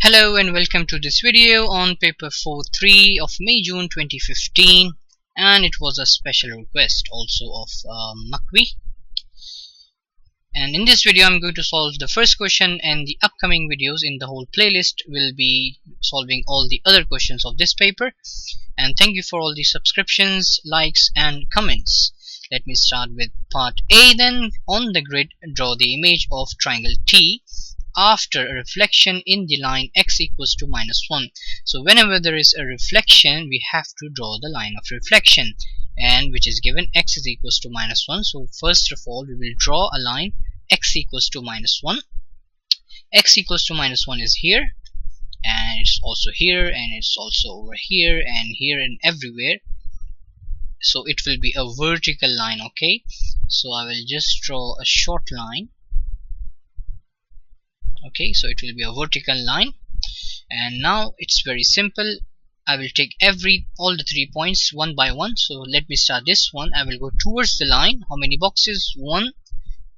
Hello and welcome to this video on paper 4-3 of May-June 2015, and it was a special request also of Makvi. And in this video I'm going to solve the first question, and the upcoming videos in the whole playlist will be solving all the other questions of this paper. And thank you for all the subscriptions, likes and comments. Let me start with part A then. On the grid, draw the image of triangle T after a reflection in the line x equals to -1. So whenever there is a reflection, we have to draw the line of reflection, and which is given x is equals to -1. So first of all we will draw a line x equals to -1. X equals to -1 is here, and it's also here, and it's also over here and everywhere. So it will be a vertical line. Okay, so I will just draw a short line. Okay, so it will be a vertical line, and now it's very simple. I will take all the 3 points one by one. So let me start this one. I will go towards the line. How many boxes? 1,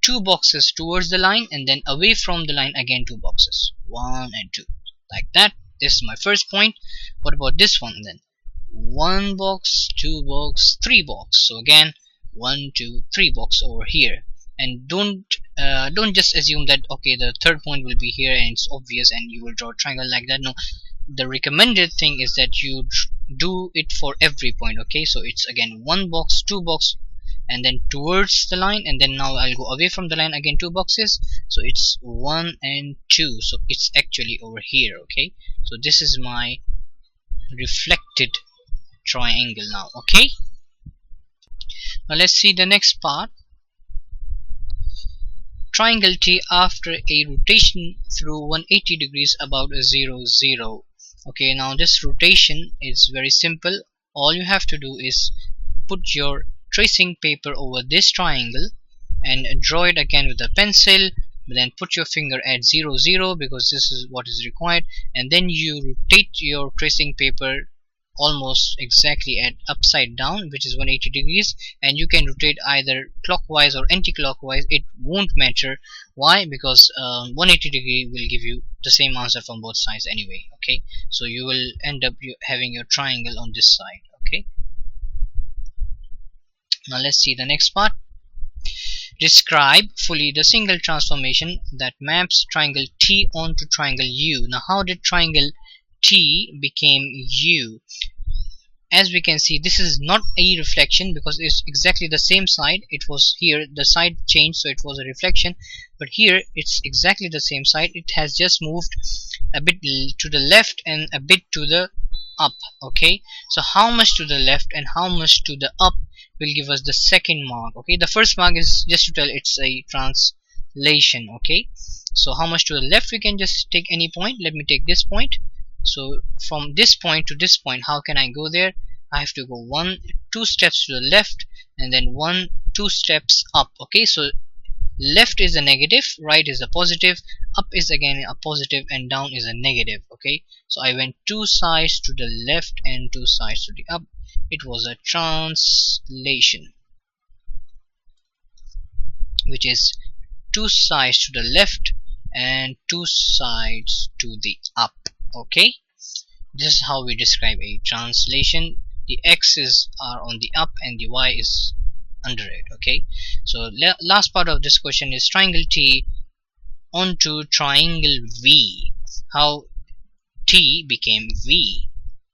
2 boxes towards the line, and then away from the line again 2 boxes, 1 and 2, like that. This is my first point. What about this one then? 1 box, 2 box, 3 box. So again 1, 2, 3 box over here. And don't just assume that okay, the third point will be here and it's obvious and you will draw a triangle like that. No, the recommended thing is that you do it for every point. Okay, so it's again 1 box, 2 box, and then towards the line, and then now I'll go away from the line again 2 boxes. So it's 1 and 2, so it's actually over here. Okay, so this is my reflected triangle now. Okay, now let's see the next part. Triangle T after a rotation through 180 degrees about 0, 0. Okay, now this rotation is very simple. All you have to do is put your tracing paper over this triangle and draw it again with a pencil, but then put your finger at 0, 0 because this is what is required, and then you rotate your tracing paper almost exactly at upside down, which is 180 degrees, and you can rotate either clockwise or anti-clockwise. It won't matter. Why? Because 180 degree will give you the same answer from both sides anyway. Okay, so you will end up having your triangle on this side. Okay, now let's see the next part. Describe fully the single transformation that maps triangle T onto triangle U. Now how did triangle T became U? As we can see, this is not a reflection because it's exactly the same side. It was here, the side changed, so it was a reflection, but here it's exactly the same side. It has just moved a bit to the left and a bit to the up. Okay, so how much to the left and how much to the up will give us the second mark. Okay, the first mark is just to tell it's a translation. Okay, so how much to the left, we can just take any point. Let me take this point. So from this point to this point, how can I go there? I have to go 1, 2 steps to the left, and then 1, 2 steps up. Okay, so left is a negative, right is a positive, up is again a positive, and down is a negative. Okay, so I went 2 sides to the left and 2 sides to the up. It was a translation, which is 2 sides to the left and 2 sides to the up. Okay, this is how we describe a translation. The x's are on the up and the y is under it. Okay, so last part of this question is triangle T onto triangle V. How T became V,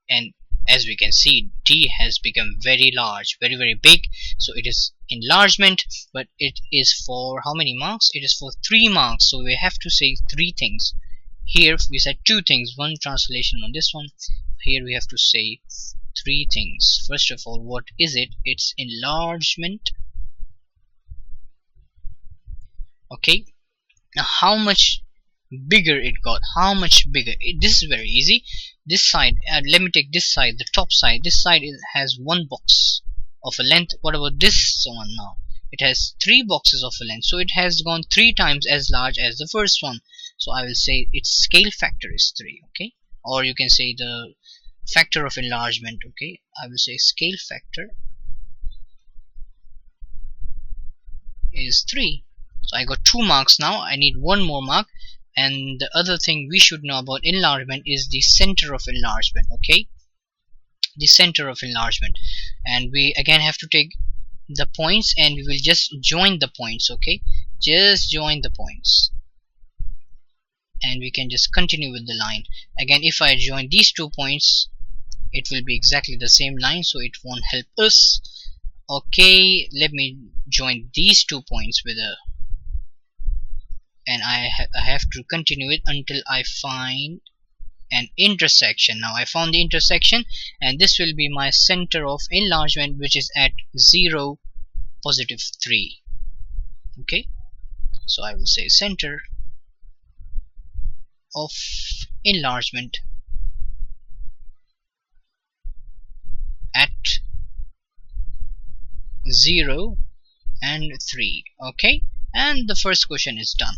and as we can see, T has become very large, very big. So it is enlargement, but it is for how many marks? It is for 3 marks. So we have to say 3 things. Here we said 2 things, 1 translation on this one. Here we have to say 3 things. First of all, what is it? It's enlargement. Okay, now how much bigger it got? How much bigger? This is very easy. This side, let me take this side, the top side. This side has 1 box of a length. What about this one now? It has 3 boxes of a length, so it has gone 3 times as large as the first one. So I will say its scale factor is 3. Okay, or you can say the factor of enlargement. Okay, I will say scale factor is 3. So I got 2 marks now. I need 1 more mark. And the other thing we should know about enlargement is the center of enlargement. Okay, the center of enlargement, and we again have to take the points and we will just join the points. Okay, just join the points and we can just continue with the line. Again, if I join these 2 points, it will be exactly the same line, so it won't help us. Okay, let me join these 2 points with a, and I have to continue it until I find an intersection. Now I found the intersection, and this will be my center of enlargement, which is at 0, positive 3. Okay, so I will say center of enlargement at 0 and 3. Okay, and the first question is done.